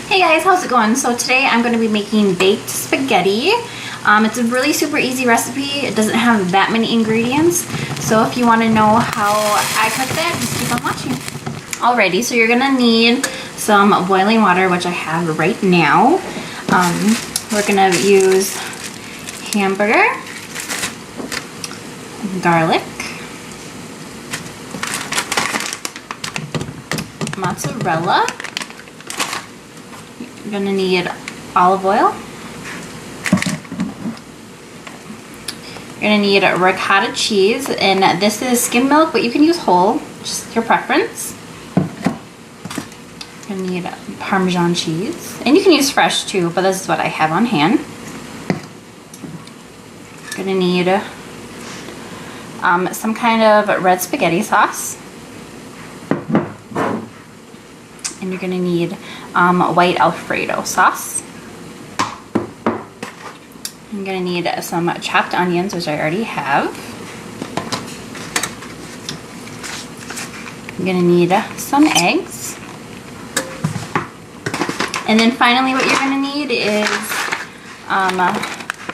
Hey guys, how's it going? So today I'm going to be making baked spaghetti. It's a really super easy recipe. It doesn't have that many ingredients. So if you want to know how I cook that, just keep on watching. Alrighty, so you're going to need some boiling water, which I have right now. We're going to use hamburger, garlic, mozzarella. You're gonna need olive oil. You're gonna need ricotta cheese, and this is skim milk, but you can use whole, just your preference. You're gonna need parmesan cheese, and you can use fresh too, but this is what I have on hand. You're gonna need some kind of red spaghetti sauce. And you're gonna need white alfredo sauce. I'm gonna need some chopped onions, which I already have. I'm gonna need some eggs. And then finally what you're gonna need is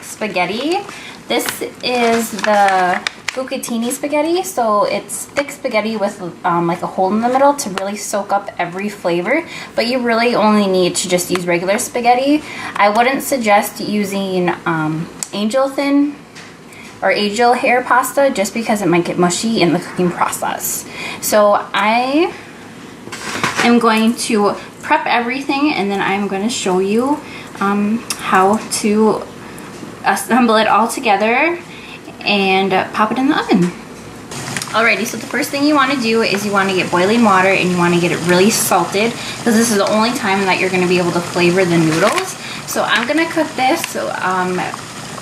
spaghetti. This is the bucatini spaghetti, so it's thick spaghetti with like a hole in the middle to really soak up every flavor, but you really only need to just use regular spaghetti. I wouldn't suggest using angel thin or angel hair pasta just because it might get mushy in the cooking process. So I am going to prep everything, and then I'm going to show you how to assemble it all together and pop it in the oven. Alrighty, so the first thing you want to do is you want to get boiling water, and you want to get it really salted because this is the only time that you're going to be able to flavor the noodles. So I'm going to cook this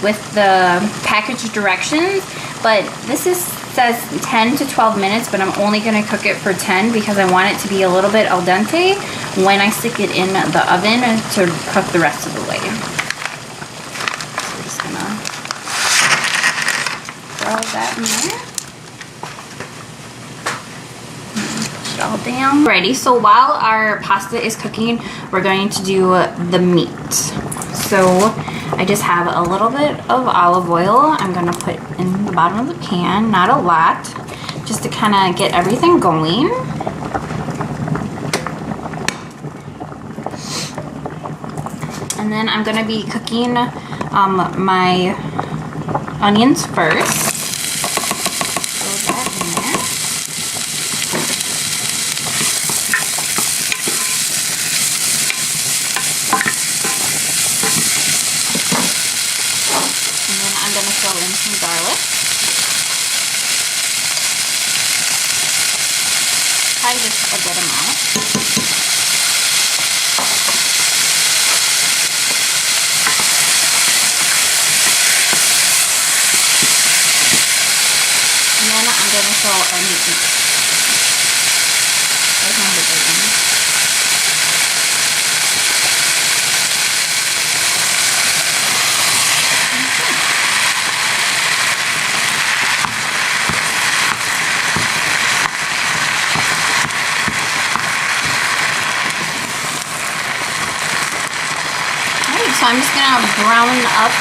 with the package directions, but this says 10 to 12 minutes, but I'm only going to cook it for 10 because I want it to be a little bit al dente when I stick it in the oven to cook the rest of the way. So we're just going to throw that in there. Push it all down. Alrighty, so while our pasta is cooking, we're going to do the meat. So I just have a little bit of olive oil I'm going to put in the bottom of the pan, not a lot, just to kind of get everything going. And then I'm going to be cooking my onions first. Throw that in there. And then I'm going to throw in some garlic. Probably just a good amount. And then I'm going to throw our meat in. There's my hamburger in. Alright, so I'm just going to brown up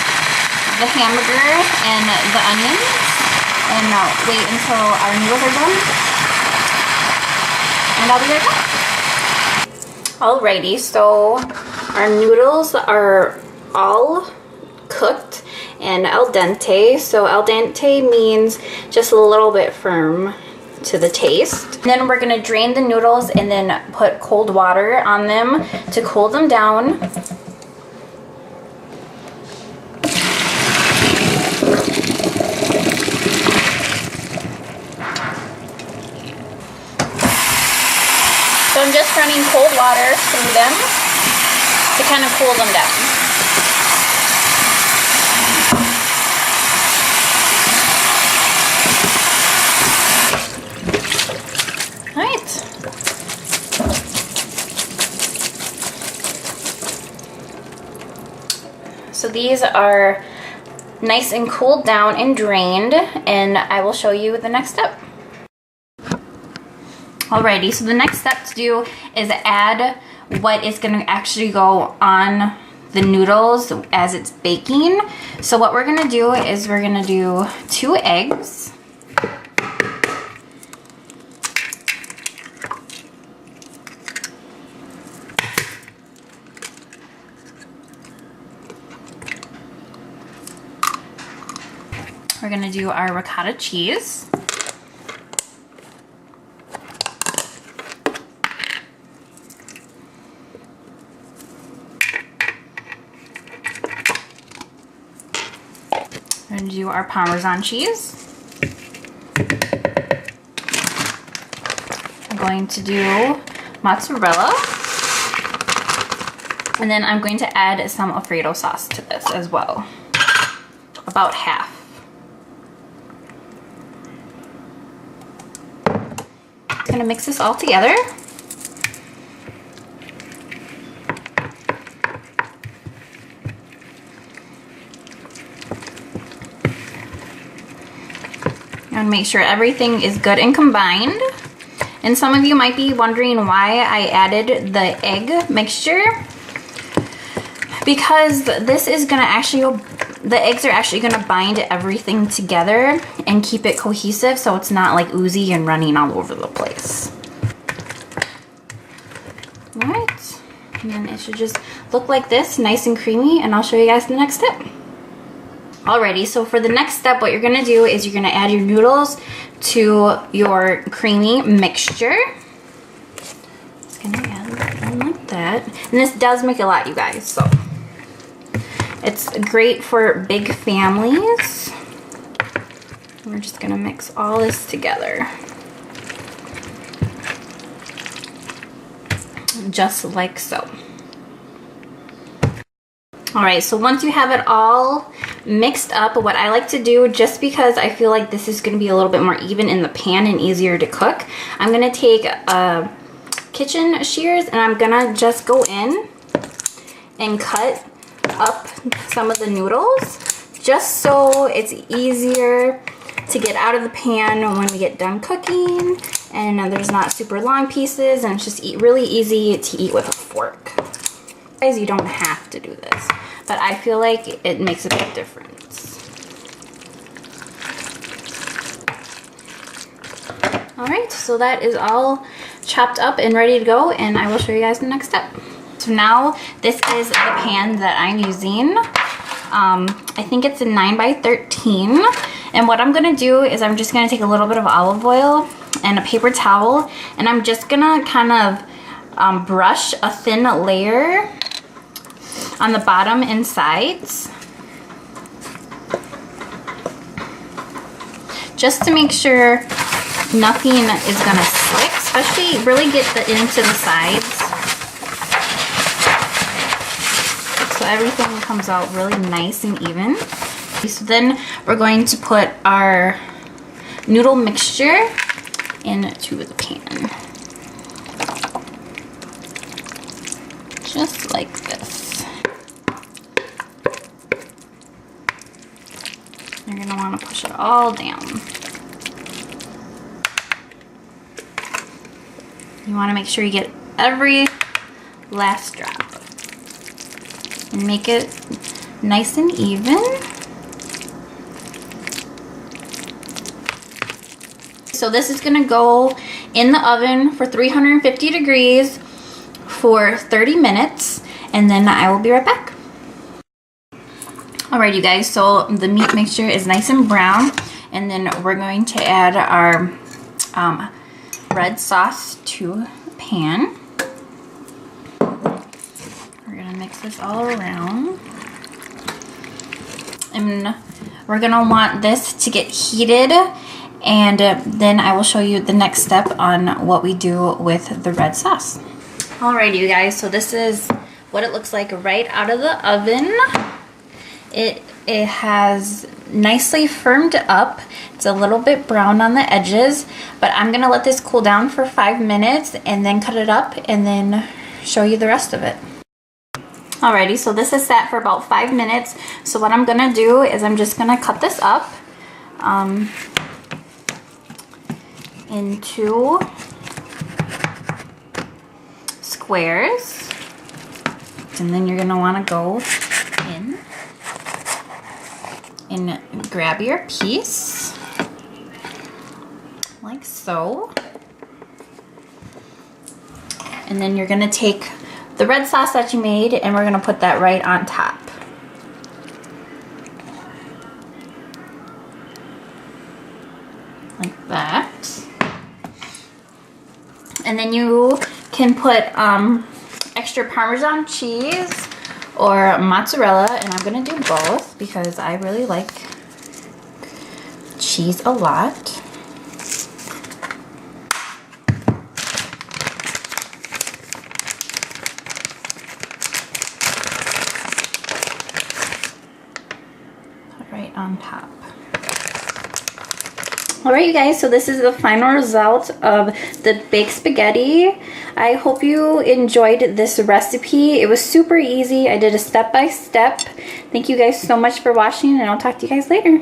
the hamburger and the onions. And wait until our noodles are done, and I'll be right back. Alrighty, so our noodles are all cooked and al dente. So al dente means just a little bit firm to the taste. And then we're going to drain the noodles and then put cold water on them to cool them down. So I'm just running cold water through them to kind of cool them down. Alright. So these are nice and cooled down and drained, and I will show you the next step. Alrighty, so the next step to do is add what is going to actually go on the noodles as it's baking. So what we're going to do is we're going to do 2 eggs. We're going to do our ricotta cheese. We're going to do our parmesan cheese. I'm going to do mozzarella. And then I'm going to add some alfredo sauce to this as well. About half. I'm gonna mix this all together. And make sure everything is good and combined. And some of you might be wondering why I added the egg mixture. Because this is gonna actually, the eggs are actually gonna bind everything together and keep it cohesive so it's not like oozy and running all over the place. Alright, and then it should just look like this, nice and creamy, and I'll show you guys the next step. Alrighty, so for the next step, what you're gonna do is you're gonna add your noodles to your creamy mixture. Just gonna add them like that. And this does make a lot, you guys, so it's great for big families. We're just gonna mix all this together. Just like so. Alright, so once you have it all mixed up, what I like to do, just because I feel like this is gonna be a little bit more even in the pan and easier to cook, I'm gonna take kitchen shears and I'm gonna just go in and cut up some of the noodles just so it's easier to get out of the pan when we get done cooking, and there's not super long pieces, and it's just really easy to eat with a fork. Guys, you don't have to do this, but I feel like it makes a big difference. Alright, so that is all chopped up and ready to go, and I will show you guys the next step. So now this is the pan that I'm using. I think it's a 9x13, and what I'm gonna do is I'm just gonna take a little bit of olive oil and a paper towel, and I'm just gonna kind of brush a thin layer on the bottom and sides, just to make sure nothing is gonna stick, especially really get into the sides so everything comes out really nice and even. So then we're going to put our noodle mixture into the pan, just like this. You're gonna want to push it all down. You want to make sure you get every last drop and make it nice and even. So this is gonna go in the oven for 350 degrees for 30 minutes, and then I will be right back. Alright, you guys, so the meat mixture is nice and brown, and then we're going to add our red sauce to the pan. We're gonna mix this all around, and we're gonna want this to get heated, and then I will show you the next step on what we do with the red sauce. Alright, you guys, so this is what it looks like right out of the oven. It has nicely firmed up. It's a little bit brown on the edges, but I'm gonna let this cool down for 5 minutes and then cut it up and then show you the rest of it. Alrighty, so this is set for about 5 minutes. So what I'm gonna do is I'm just gonna cut this up into squares. And then you're gonna wanna go in and grab your piece, like so. And then you're gonna take the red sauce that you made and we're gonna put that right on top. Like that. And then you can put extra Parmesan cheese or mozzarella, and I'm gonna do both because I really like cheese a lot. Right on top. Alright you guys, so this is the final result of the baked spaghetti. I hope you enjoyed this recipe. It was super easy. I did a step-by-step. Thank you guys so much for watching, and I'll talk to you guys later.